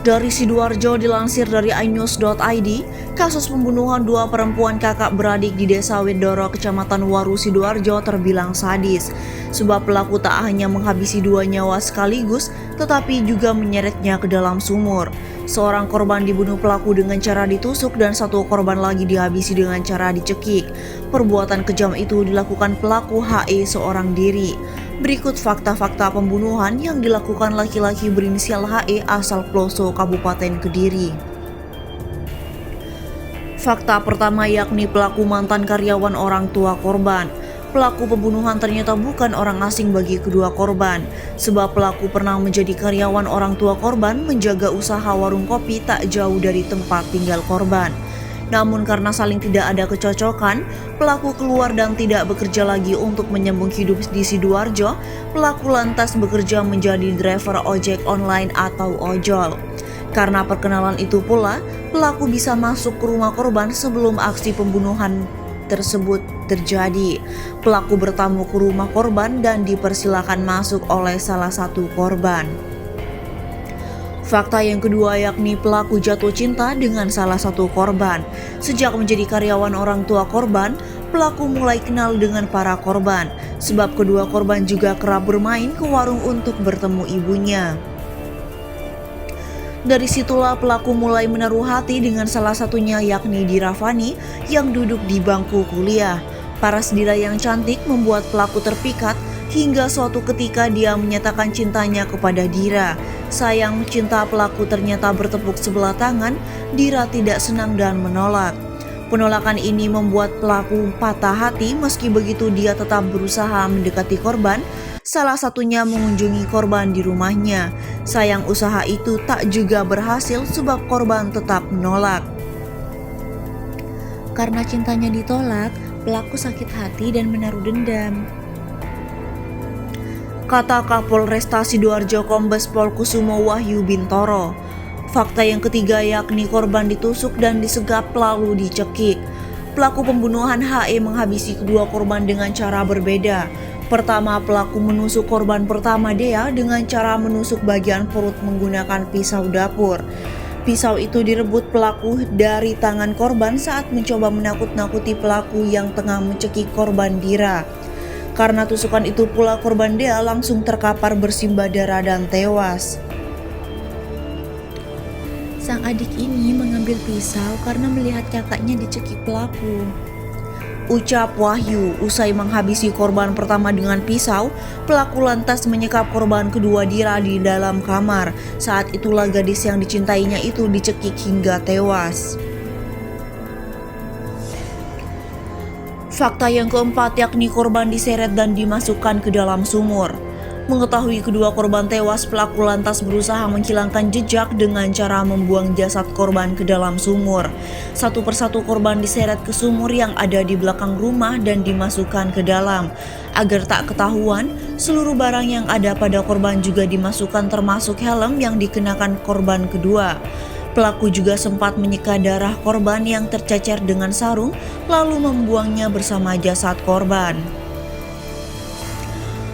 Dari Sidoarjo dilansir dari inews.id, kasus pembunuhan dua perempuan kakak beradik di Desa Wedoro, Kecamatan Waru, Sidoarjo terbilang sadis. Sebab pelaku tak hanya menghabisi dua nyawa sekaligus, tetapi juga menyeretnya ke dalam sumur. Seorang korban dibunuh pelaku dengan cara ditusuk dan satu korban lagi dihabisi dengan cara dicekik. Perbuatan kejam itu dilakukan pelaku HE seorang diri. Berikut fakta-fakta pembunuhan yang dilakukan laki-laki berinisial HE asal Ploso, Kabupaten Kediri. Fakta pertama yakni pelaku mantan karyawan orang tua korban. Pelaku pembunuhan ternyata bukan orang asing bagi kedua korban, sebab pelaku pernah menjadi karyawan orang tua korban menjaga usaha warung kopi tak jauh dari tempat tinggal korban. Namun karena saling tidak ada kecocokan, pelaku keluar dan tidak bekerja lagi untuk menyambung hidup di Sidoarjo. Pelaku lantas bekerja menjadi driver ojek online atau ojol. Karena perkenalan itu pula, pelaku bisa masuk ke rumah korban sebelum aksi pembunuhan tersebut terjadi. Pelaku bertamu ke rumah korban dan dipersilakan masuk oleh salah satu korban. Fakta yang kedua yakni pelaku jatuh cinta dengan salah satu korban. Sejak menjadi karyawan orang tua korban, pelaku mulai kenal dengan para korban, sebab kedua korban juga kerap bermain ke warung untuk bertemu ibunya. Dari situlah pelaku mulai menaruh hati dengan salah satunya yakni Dira Fani yang duduk di bangku kuliah. Paras Dira yang cantik membuat pelaku terpikat hingga suatu ketika dia menyatakan cintanya kepada Dira. Sayang, cinta pelaku ternyata bertepuk sebelah tangan. Dira tidak senang dan menolak. Penolakan ini membuat pelaku patah hati. Meski begitu dia tetap berusaha mendekati korban, salah satunya mengunjungi korban di rumahnya. Sayang, usaha itu tak juga berhasil sebab korban tetap menolak. Karena cintanya ditolak, pelaku sakit hati dan menaruh dendam. Kata Kapolresta Sidoarjo Kombes Pol Kusumo Wahyu Bintoro. Fakta yang ketiga yakni korban ditusuk dan disegap lalu dicekik. Pelaku pembunuhan HE menghabisi kedua korban dengan cara berbeda. Pertama, pelaku menusuk korban pertama Dea dengan cara menusuk bagian perut menggunakan pisau dapur. Pisau itu direbut pelaku dari tangan korban saat mencoba menakut-nakuti pelaku yang tengah mencekik korban Dira. Karena tusukan itu pula korban Dea langsung terkapar bersimbah darah dan tewas. Sang adik ini mengambil pisau karena melihat kakaknya dicekik pelaku. Ucap Wahyu, usai menghabisi korban pertama dengan pisau, pelaku lantas menyekap korban kedua Dira di dalam kamar. Saat itulah gadis yang dicintainya itu dicekik hingga tewas. Fakta yang keempat yakni korban diseret dan dimasukkan ke dalam sumur. Mengetahui kedua korban tewas, pelaku lantas berusaha menghilangkan jejak dengan cara membuang jasad korban ke dalam sumur. Satu persatu korban diseret ke sumur yang ada di belakang rumah dan dimasukkan ke dalam. Agar tak ketahuan, seluruh barang yang ada pada korban juga dimasukkan termasuk helm yang dikenakan korban kedua. Pelaku juga sempat menyeka darah korban yang tercecer dengan sarung, lalu membuangnya bersama jasad korban.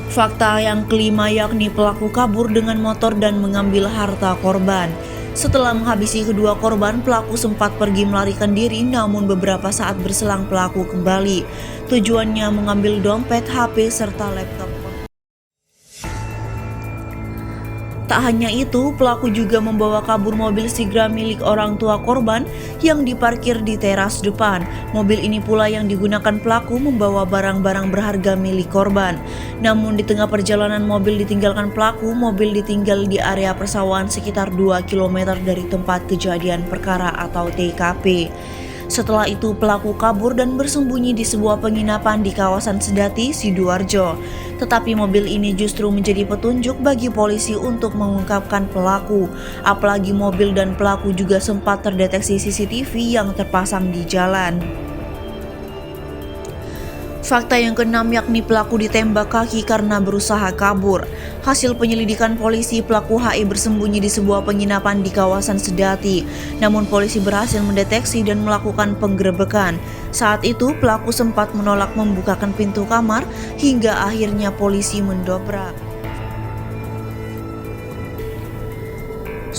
Fakta yang kelima yakni pelaku kabur dengan motor dan mengambil harta korban. Setelah menghabisi kedua korban, pelaku sempat pergi melarikan diri, namun beberapa saat berselang pelaku kembali. Tujuannya mengambil dompet, HP, serta laptop. Tak hanya itu, pelaku juga membawa kabur mobil Sigra milik orang tua korban yang diparkir di teras depan. Mobil ini pula yang digunakan pelaku membawa barang-barang berharga milik korban. Namun di tengah perjalanan mobil ditinggalkan pelaku, mobil ditinggal di area persawahan sekitar 2 km dari tempat kejadian perkara atau TKP. Setelah itu pelaku kabur dan bersembunyi di sebuah penginapan di kawasan Sedati, Sidoarjo. Tetapi mobil ini justru menjadi petunjuk bagi polisi untuk mengungkapkan pelaku. Apalagi mobil dan pelaku juga sempat terdeteksi CCTV yang terpasang di jalan. Fakta yang keenam yakni pelaku ditembak kaki karena berusaha kabur. Hasil penyelidikan polisi, pelaku HI bersembunyi di sebuah penginapan di kawasan Sedati. Namun polisi berhasil mendeteksi dan melakukan penggerebekan. Saat itu pelaku sempat menolak membukakan pintu kamar hingga akhirnya polisi mendobrak.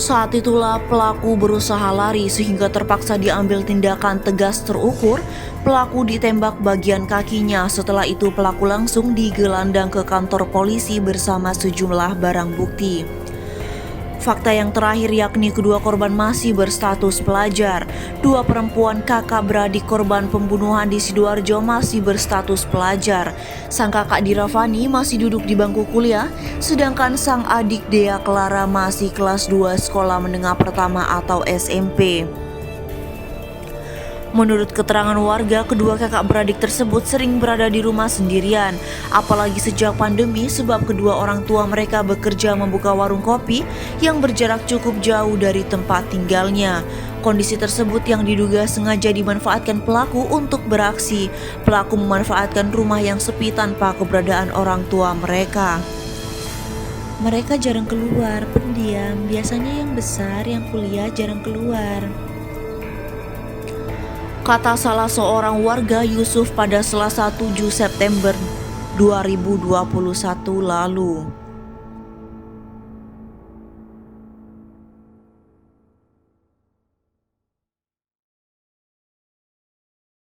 Saat itulah pelaku berusaha lari sehingga terpaksa diambil tindakan tegas terukur. Pelaku ditembak bagian kakinya. Setelah itu pelaku langsung digelandang ke kantor polisi bersama sejumlah barang bukti. Fakta yang terakhir yakni kedua korban masih berstatus pelajar. Dua perempuan kakak beradik korban pembunuhan di Sidoarjo masih berstatus pelajar. Sang kakak Diravani masih duduk di bangku kuliah, sedangkan sang adik Dea Clara masih kelas 2 sekolah menengah pertama atau SMP. Menurut keterangan warga, kedua kakak beradik tersebut sering berada di rumah sendirian, apalagi sejak pandemi sebab kedua orang tua mereka bekerja membuka warung kopi yang berjarak cukup jauh dari tempat tinggalnya. Kondisi tersebut yang diduga sengaja dimanfaatkan pelaku untuk beraksi. Pelaku memanfaatkan rumah yang sepi tanpa keberadaan orang tua mereka. Mereka jarang keluar, pendiam, biasanya yang besar yang kuliah jarang keluar, kata salah seorang warga Yusuf pada Selasa 7 September 2021 lalu.